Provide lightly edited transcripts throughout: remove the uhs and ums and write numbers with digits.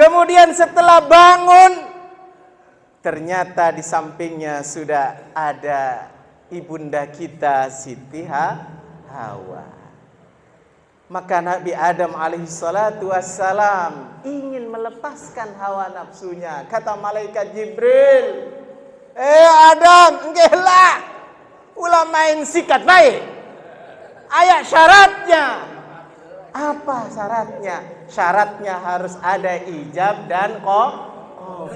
Kemudian setelah bangun, ternyata di sampingnya sudah ada ibunda kita Siti Hawa. Maka Nabi Adam alaihissalatu wassalam ingin melepaskan hawa nafsunya. Kata malaikat Jibril, Adam, enggelah ulah main sikat baik. Ayat syaratnya. Apa syaratnya? Syaratnya harus ada ijab dan qabul.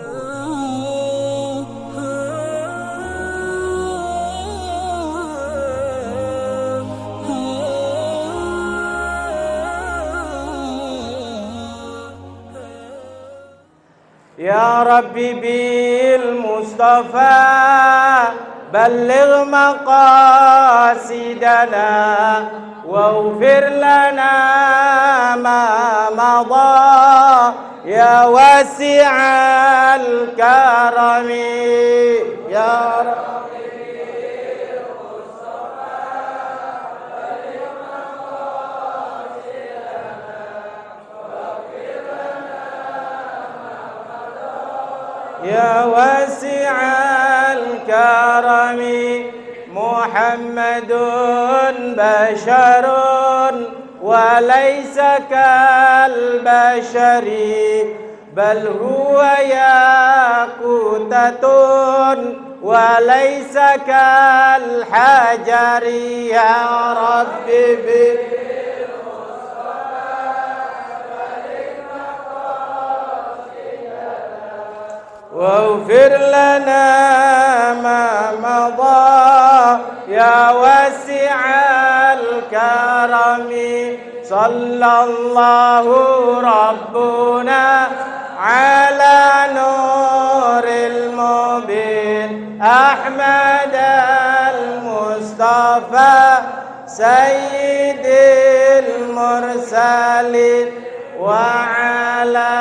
Ya Rabbi bil Mustafa balligh maqasidana waghfir lana ma madha ya wasi'al karami ya Rabbi bil Mustafa balligh maqasidana waghfir ya wasi'al karami Muhammadun basharun wa laysa kal bashari bal huwa yaqutatun wa laysa kal hajari ya Rabbi bil واغفر لنا ما مضى يا واسع الكرم صلى الله ربنا على نور المبين أحمد المصطفى سيد المرسلين وعلى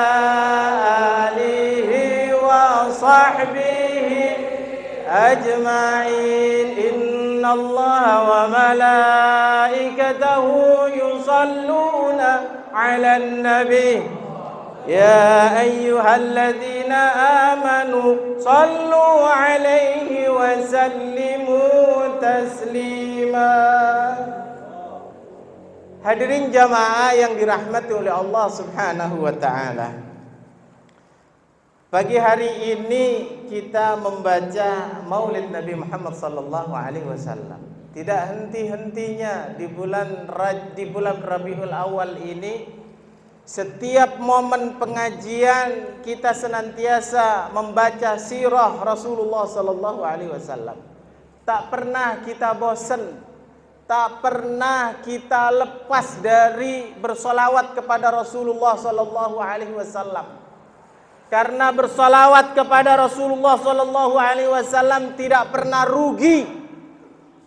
وصحبه أجمعين إن الله وملائكته يصلون على النبي يا أيها الذين آمنوا صلوا عليه وسلموا تسليما. Hadirin jamaah yang dirahmati oleh Allah Subhanahu wa taala. Pagi hari ini kita membaca Maulid Nabi Muhammad sallallahu alaihi wasallam. Tidak henti-hentinya di bulan Rabiul Awal ini, setiap momen pengajian kita senantiasa membaca sirah Rasulullah sallallahu alaihi wasallam. Tak pernah kita bosan, tak pernah kita lepas dari bersolawat kepada Rasulullah sallallahu alaihi wasallam. Karena bersolawat kepada Rasulullah sallallahu alaihi wasallam tidak pernah rugi.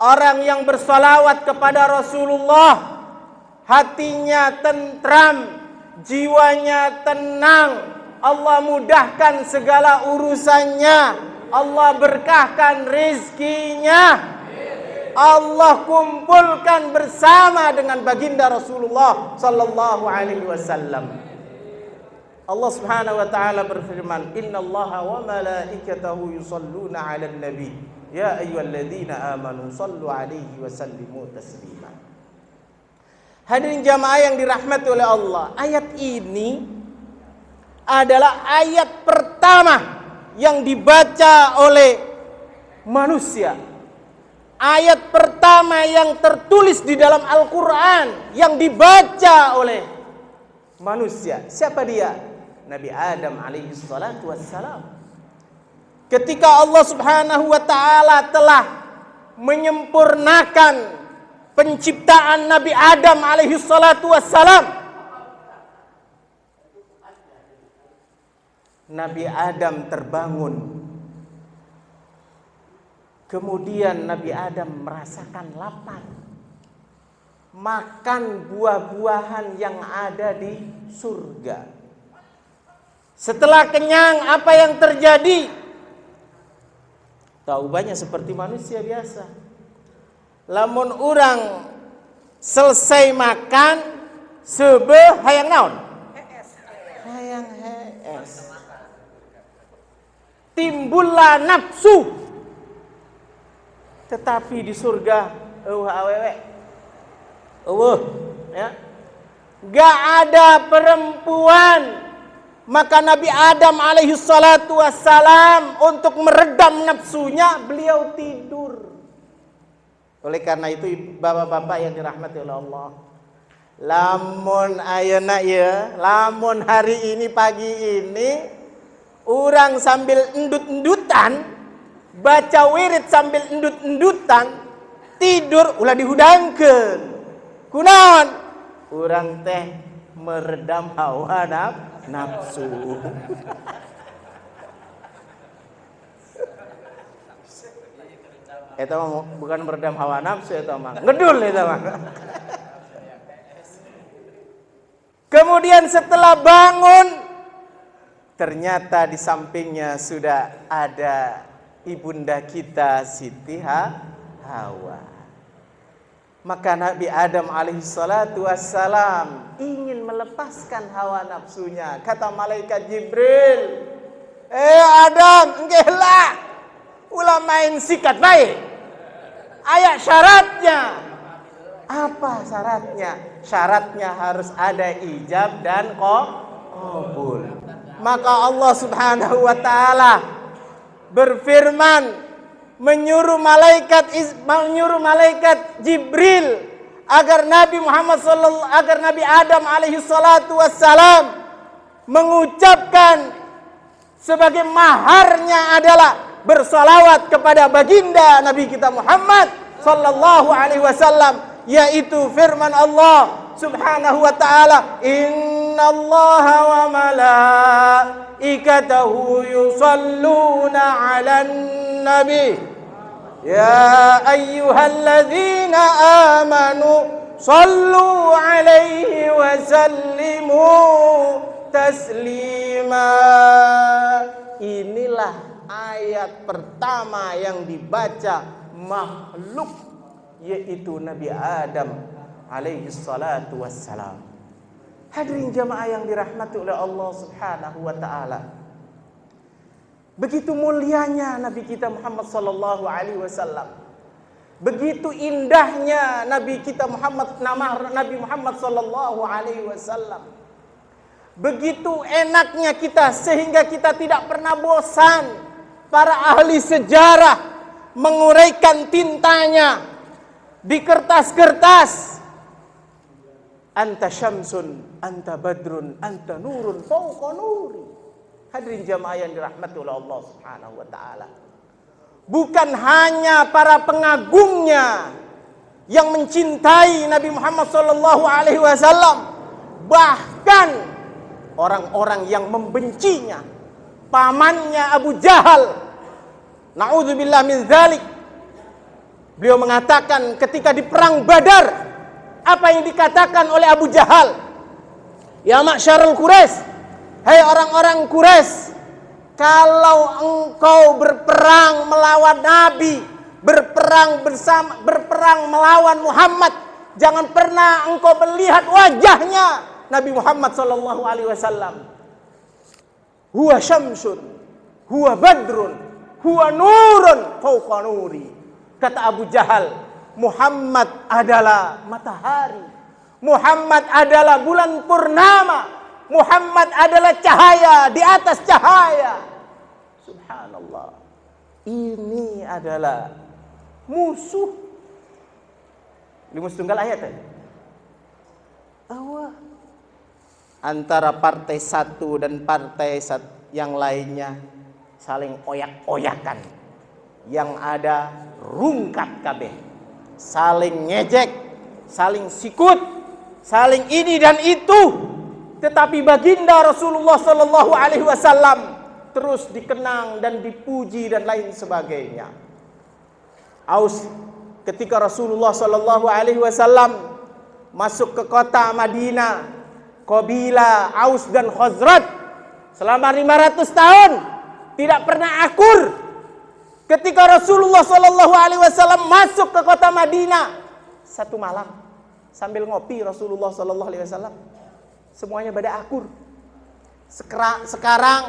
Orang yang bersolawat kepada Rasulullah hatinya tentram, jiwanya tenang, Allah mudahkan segala urusannya, Allah berkahkan rizkinya, Allah kumpulkan bersama dengan baginda Rasulullah sallallahu alaihi wasallam. Allah Subhanahu wa taala berfirman, "Innallaha wa malaikatahu yusholluna 'alan nabi, ya ayyuhalladzina amanu shallu 'alaihi wa sallimu taslima." Hadirin jamaah yang dirahmati oleh Allah, ayat ini adalah ayat pertama yang dibaca oleh manusia. Ayat pertama yang tertulis di dalam Al-Qur'an yang dibaca oleh manusia. Siapa dia? Nabi Adam alaihi salatu wassalam. Ketika Allah Subhanahu wa taala telah menyempurnakan penciptaan Nabi Adam alaihi salatu wassalam, Nabi Adam terbangun. Kemudian Nabi Adam merasakan lapar, makan buah-buahan yang ada di surga. Setelah kenyang, apa yang terjadi? Taubahnya seperti manusia biasa. Lamun orang selesai makan, hayang naon? Hayang timbullah nafsu. Tetapi di surga awewe ya, gak ada perempuan. Maka Nabi Adam alaihi salatu wassalam untuk meredam nafsunya, beliau tidur. Oleh karena itu bapak-bapak yang dirahmati oleh Allah, lamun ayeuna ya, lamun hari ini pagi ini orang sambil endut-endutan, baca wirid sambil endut-endutan, tidur ulah dihudangkeun. Kunaon? Urang teh meredam hawa nafsu. Eta mah bukan meredam hawa nafsu, eta mah ngedul eta mah. Kemudian setelah bangun, ternyata di sampingnya sudah ada ibunda kita Siti Hawa. Maka Nabi Adam alaihi salatu wassalam ingin melepaskan hawa nafsunya. Kata malaikat Jibril, Adam, enggelah ulah main sikat baik. Aya syaratnya. Apa syaratnya? Syaratnya harus ada ijab dan qabul. Maka Allah Subhanahu wa taala berfirman, menyuruh malaikat Jibril agar Nabi Adam alaihi salatu wassalam mengucapkan sebagai maharnya adalah bersalawat kepada baginda Nabi kita Muhammad sallallahu alaihi wasallam, yaitu firman Allah Subhanahu wa taala, innallaha wa malaikatahu yusalluna 'alan nabi ya ayyuhalladzina amanu sallu 'alaihi wa sallimu taslima. Inilah ayat pertama yang dibaca makhluk, yaitu Nabi Adam alaihi salatu wassalam. Hadirin jamaah yang dirahmati oleh Allah Subhanahu wa taala, begitu mulianya Nabi kita Muhammad sallallahu alaihi wasallam, begitu indahnya Nabi kita Muhammad, nama Nabi Muhammad sallallahu alaihi wasallam, begitu enaknya kita sehingga kita tidak pernah bosan. Para ahli sejarah menguraikan tintanya di kertas-kertas. Anta syamsun, anta badrun, anta nurun fauqa nuri. Hadirin jamaah yang dirahmati oleh Allah Subhanahu wa taala. Bukan hanya para pengagumnya yang mencintai Nabi Muhammad sallallahu alaihi wasallam, bahkan orang-orang yang membencinya, pamannya Abu Jahal, na'udzubillah min dzalik. Beliau mengatakan ketika di perang Badar, apa yang dikatakan oleh Abu Jahal? Ya ma'syarul Quraisy, hai orang-orang Quraisy, kalau engkau berperang melawan Nabi, berperang melawan Muhammad, jangan pernah engkau melihat wajahnya Nabi Muhammad sallallahu alaihi wasallam. Huwa syamsun, huwa badrun, huwa nurun fauqa nuri. Kata Abu Jahal, Muhammad adalah matahari, Muhammad adalah bulan purnama, Muhammad adalah cahaya di atas cahaya. Subhanallah. Ini adalah musuh. Limus tunggal ayat ya? Allah. Antara partai satu dan partai yang lainnya saling oyak-oyakan. Yang ada rungkat kabeh, saling ngejek, saling sikut, saling ini dan itu. Tetapi baginda Rasulullah sallallahu alaihi wasallam terus dikenang dan dipuji dan lain sebagainya. Aus ketika Rasulullah sallallahu alaihi wasallam masuk ke kota Madinah, kabilah Aus dan Khazraj selama 500 tahun tidak pernah akur. Ketika Rasulullah sallallahu alaihi wasallam masuk ke kota Madinah, satu malam sambil ngopi Rasulullah sallallahu alaihi wasallam, semuanya pada akur. Sekarang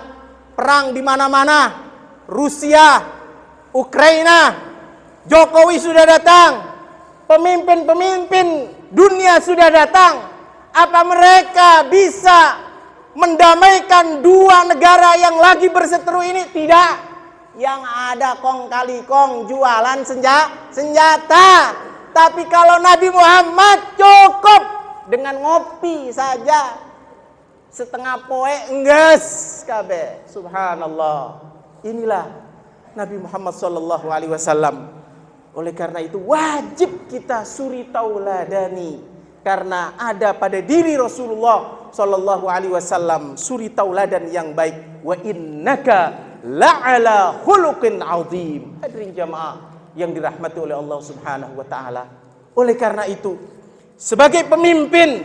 perang di mana-mana, Rusia, Ukraina, Jokowi sudah datang, pemimpin-pemimpin dunia sudah datang. Apa mereka bisa mendamaikan dua negara yang lagi berseteru ini? Tidak. Yang ada kong kali kong jualan senjata. Tapi kalau Nabi Muhammad cukup dengan ngopi saja, setengah poe engges kabeh. Subhanallah. Inilah Nabi Muhammad sallallahu alaihi wasallam. Oleh karena itu wajib kita suri tauladani, karena ada pada diri Rasulullah sallallahu alaihi wasallam suri tauladan yang baik. Wa innaka la'ala khuluqin azim. Hadirin jamaah yang dirahmati oleh Allah Subhanahu wa taala. Oleh karena itu, sebagai pemimpin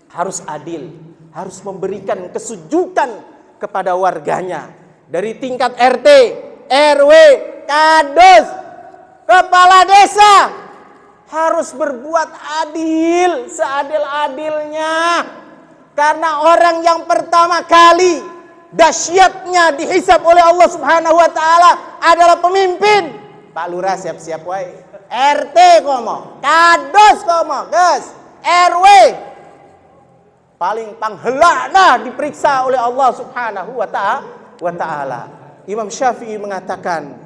harus adil, harus memberikan kesejukan kepada warganya. Dari tingkat RT, RW, Kades, kepala desa harus berbuat adil, seadil-adilnya. Karena orang yang pertama kali dahsyatnya dihisab oleh Allah Subhanahu wa taala adalah pemimpin. Pak Lurah siap-siap wae. RT komo, Kades komo, Ges, RW paling panghelana diperiksa oleh Allah Subhanahu wa taala. Imam Syafi'i mengatakan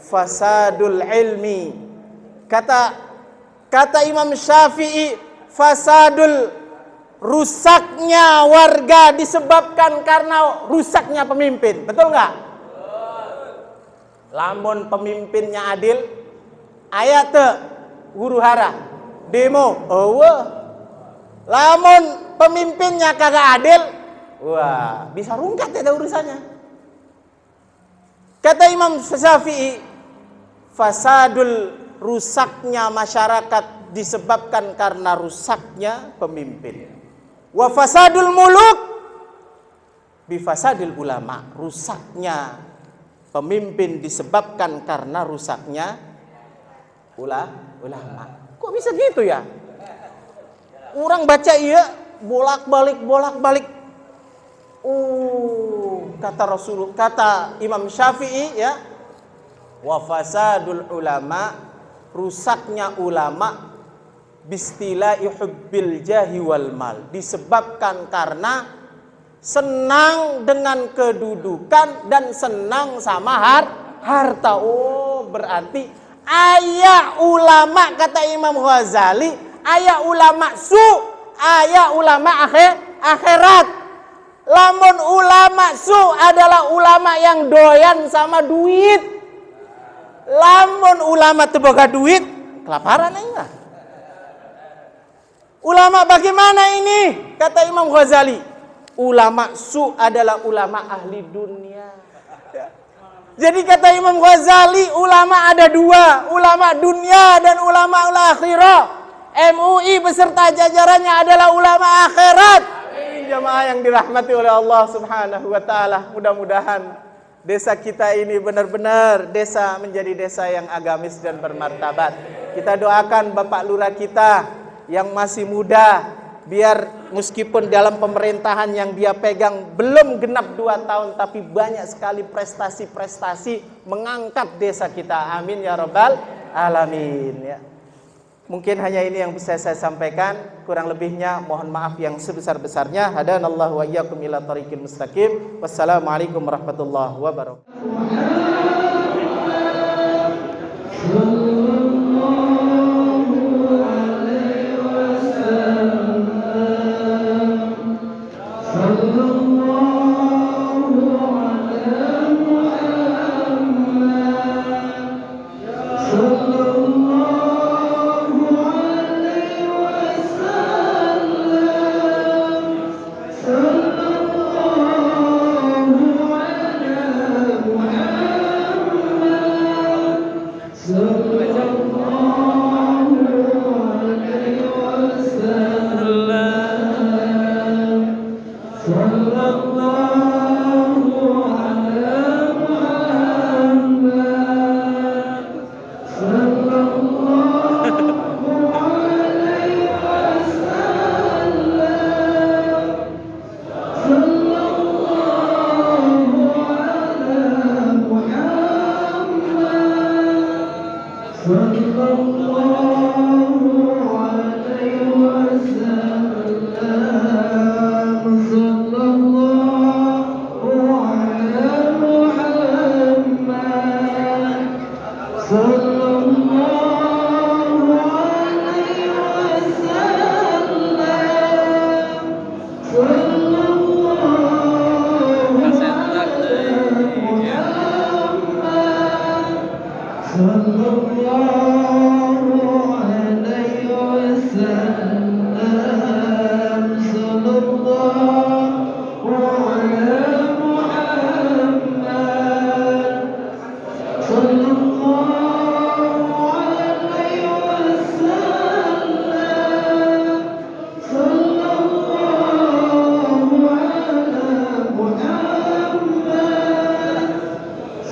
fasadul ilmi. Kata Imam Syafi'i, fasadul, rusaknya warga disebabkan karena rusaknya pemimpin. Betul nggak? Lamun pemimpinnya adil, ayat guru hara demo, lamun pemimpinnya kagak adil, wah bisa rungkat ya urusannya. Kata Imam Syafi'i, fasadul, rusaknya masyarakat disebabkan karena rusaknya pemimpin. Wa fasadul muluk bifasadil ulama, rusaknya pemimpin disebabkan karena rusaknya ulama. Kok bisa gitu ya? Orang baca iya bolak-balik. Kata Imam Syafi'i ya, wa fasadul ulama, rusaknya ulama bistila'i hubbil jahi wal mal, disebabkan karena senang dengan kedudukan dan senang sama harta. Oh, berarti ayat ulama, kata Imam Ghazali, ayat ulama ayat ulama akhirat. Lamun ulama adalah ulama yang doyan sama duit. Lamun ulama teboga duit, kelaparan enggak? Ulama bagaimana ini? Kata Imam Ghazali, ulama adalah ulama ahli dunia. Jadi kata Imam Ghazali, ulama ada dua, ulama dunia dan ulama akhirah. MUI beserta jajarannya adalah ulama akhirat. Jamaah yang dirahmati oleh Allah Subhanahu wa taala, mudah-mudahan desa kita ini benar-benar desa menjadi desa yang agamis dan bermartabat. Kita doakan Bapak Lurah kita yang masih muda, biar meskipun dalam pemerintahan yang dia pegang belum genap 2 tahun, tapi banyak sekali prestasi-prestasi mengangkat desa kita. Amin ya rabbal alamin ya. Mungkin hanya ini yang bisa saya sampaikan, kurang lebihnya mohon maaf yang sebesar-besarnya. Hadanallahu wa iyyakum ila thariqil mustaqim. Wassalamualaikum warahmatullahi wabarakatuh.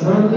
Sony